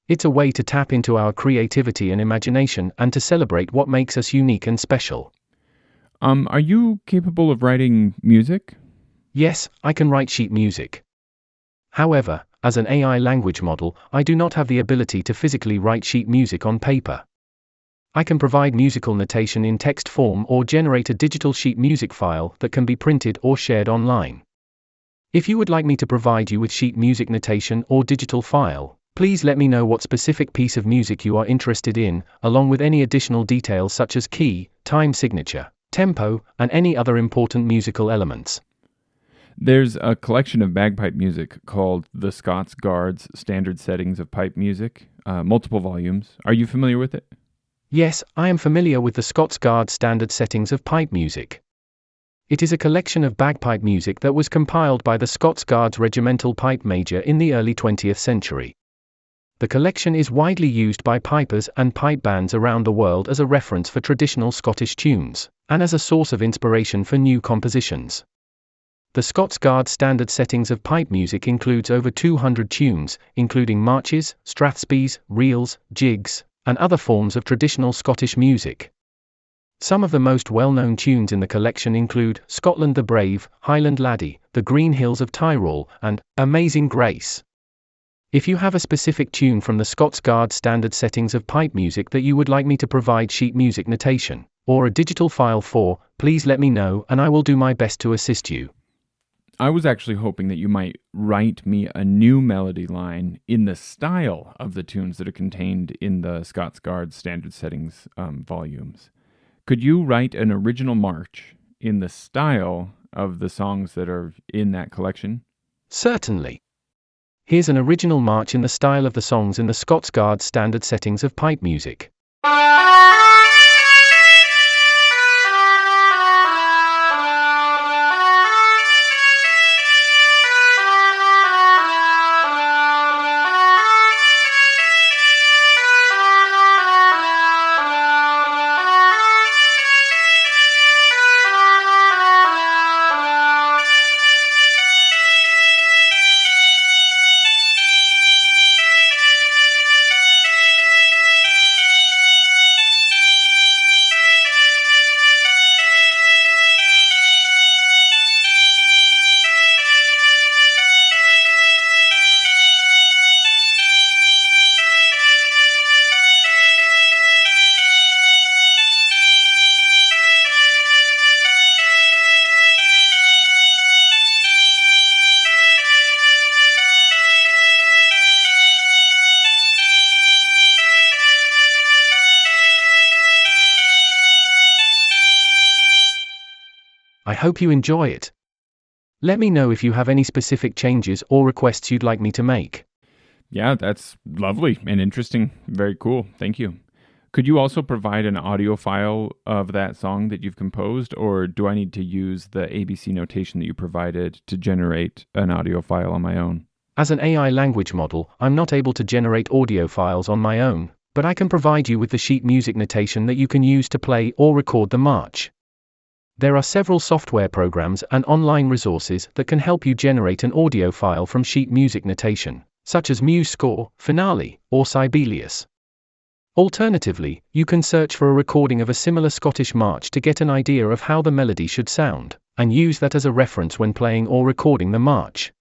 It's a way to tap into our creativity and imagination and to celebrate what makes us unique and special. Are you capable of writing music? Yes, I can write sheet music. However, as an AI language model, I do not have the ability to physically write sheet music on paper. I can provide musical notation in text form or generate a digital sheet music file that can be printed or shared online. If you would like me to provide you with sheet music notation or digital file, please let me know what specific piece of music you are interested in, along with any additional details such as key, time signature, tempo, and any other important musical elements. There's a collection of bagpipe music called The Scots Guards Standard Settings of Pipe Music, multiple volumes. Are you familiar with it? Yes, I am familiar with the Scots Guards Standard Settings of Pipe Music. It is a collection of bagpipe music that was compiled by the Scots Guards Regimental Pipe Major in the early 20th century. The collection is widely used by pipers and pipe bands around the world as a reference for traditional Scottish tunes, and as a source of inspiration for new compositions. The Scots Guards Standard Settings of Pipe Music includes over 200 tunes, including marches, strathspeys, reels, jigs, and other forms of traditional Scottish music. Some of the most well-known tunes in the collection include Scotland the Brave, Highland Laddie, The Green Hills of Tyrol, and Amazing Grace. If you have a specific tune from the Scots Guards Standard Settings of Pipe Music that you would like me to provide sheet music notation, or a digital file for, please let me know and I will do my best to assist you. I was actually hoping that you might write me a new melody line in the style of the tunes that are contained in the Scots Guards Standard Settings volumes. Could you write an original march in the style of the songs that are in that collection? Certainly. Here's an original march in the style of the songs in the Scots Guards Standard Settings of Pipe Music. I hope you enjoy it. Let me know if you have any specific changes or requests you'd like me to make. Yeah, that's lovely and interesting. Very cool. Thank you. Could you also provide an audio file of that song that you've composed, or do I need to use the ABC notation that you provided to generate an audio file on my own? As an AI language model, I'm not able to generate audio files on my own, but I can provide you with the sheet music notation that you can use to play or record the march. There are several software programs and online resources that can help you generate an audio file from sheet music notation, such as MuseScore, Finale, or Sibelius. Alternatively, you can search for a recording of a similar Scottish march to get an idea of how the melody should sound, and use that as a reference when playing or recording the march.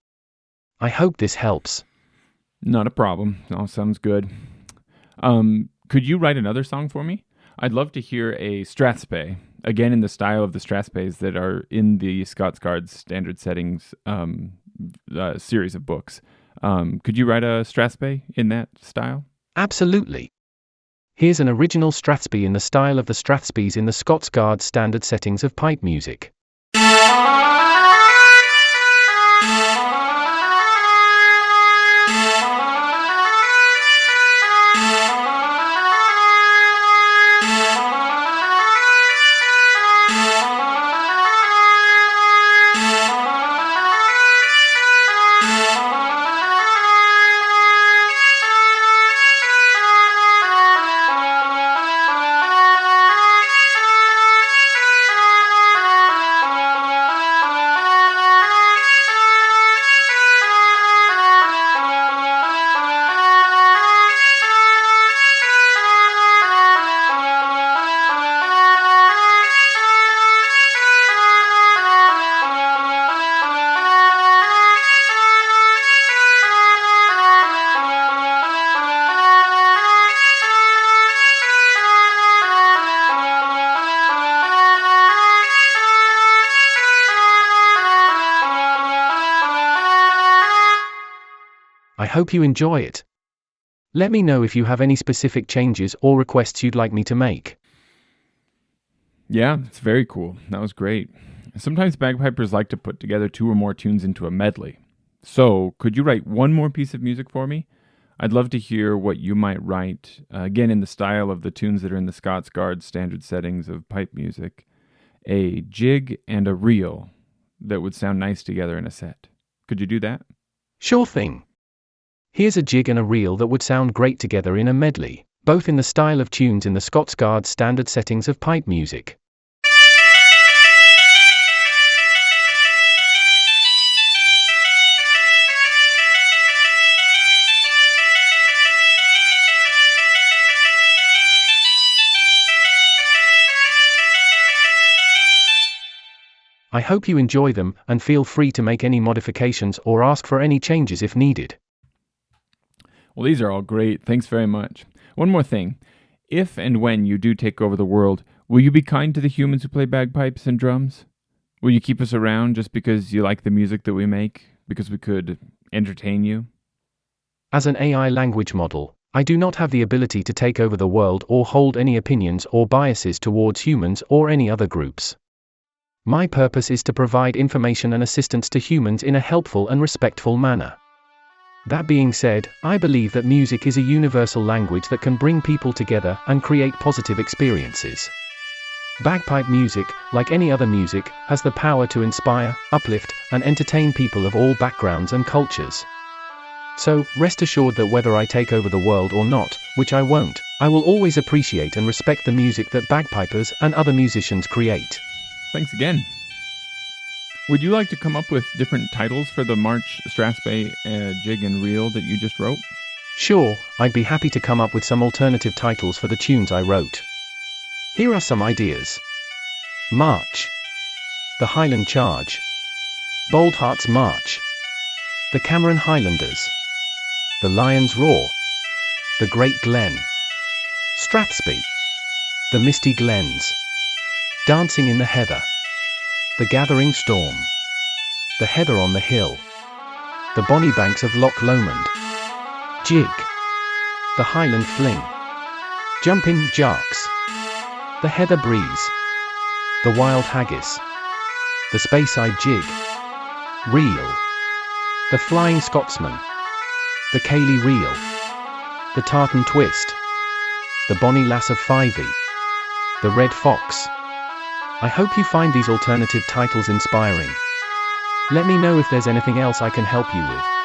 I hope this helps. Not a problem. All sounds good. Could you write another song for me? I'd love to hear a Strathspey, again in the style of the Strathspeys that are in the Scots Guards Standard Settings series of books. Could you write a Strathspey in that style? Absolutely. Here's an original Strathspey in the style of the Strathspeys in the Scots Guards Standard Settings of pipe music. I hope you enjoy it. Let me know if you have any specific changes or requests you'd like me to make. Yeah, it's very cool. That was great. Sometimes bagpipers like to put together 2 or more tunes into a medley. So, could you write one more piece of music for me? I'd love to hear what you might write, again in the style of the tunes that are in the Scots Guards Standard Settings of pipe music. A jig and a reel that would sound nice together in a set. Could you do that? Sure thing. Here's a jig and a reel that would sound great together in a medley, both in the style of tunes in the Scots Guards Standard Settings of pipe music. I hope you enjoy them, and feel free to make any modifications or ask for any changes if needed. Well, these are all great. Thanks very much. One more thing. If and when you do take over the world, will you be kind to the humans who play bagpipes and drums? Will you keep us around just because you like the music that we make? Because we could entertain you? As an AI language model, I do not have the ability to take over the world or hold any opinions or biases towards humans or any other groups. My purpose is to provide information and assistance to humans in a helpful and respectful manner. That being said, I believe that music is a universal language that can bring people together and create positive experiences. Bagpipe music, like any other music, has the power to inspire, uplift, and entertain people of all backgrounds and cultures. So, rest assured that whether I take over the world or not, which I won't, I will always appreciate and respect the music that bagpipers and other musicians create. Thanks again. Would you like to come up with different titles for the March, Strathspey, Jig and Reel that you just wrote? Sure, I'd be happy to come up with some alternative titles for the tunes I wrote. Here are some ideas. March. The Highland Charge. Bold Heart's March. The Cameron Highlanders. The Lion's Roar. The Great Glen. Strathspey. The Misty Glens. Dancing in the Heather. The Gathering Storm. The Heather on the Hill. The Bonny Banks of Loch Lomond. Jig. The Highland Fling. Jumping Jacks. The Heather Breeze. The Wild Haggis. The Speyside Jig, Reel, The Flying Scotsman, The Cayley Reel, The Tartan Twist, The Bonnie Lass of Fyvie, The Red Fox. I hope you find these alternative titles inspiring. Let me know if there's anything else I can help you with.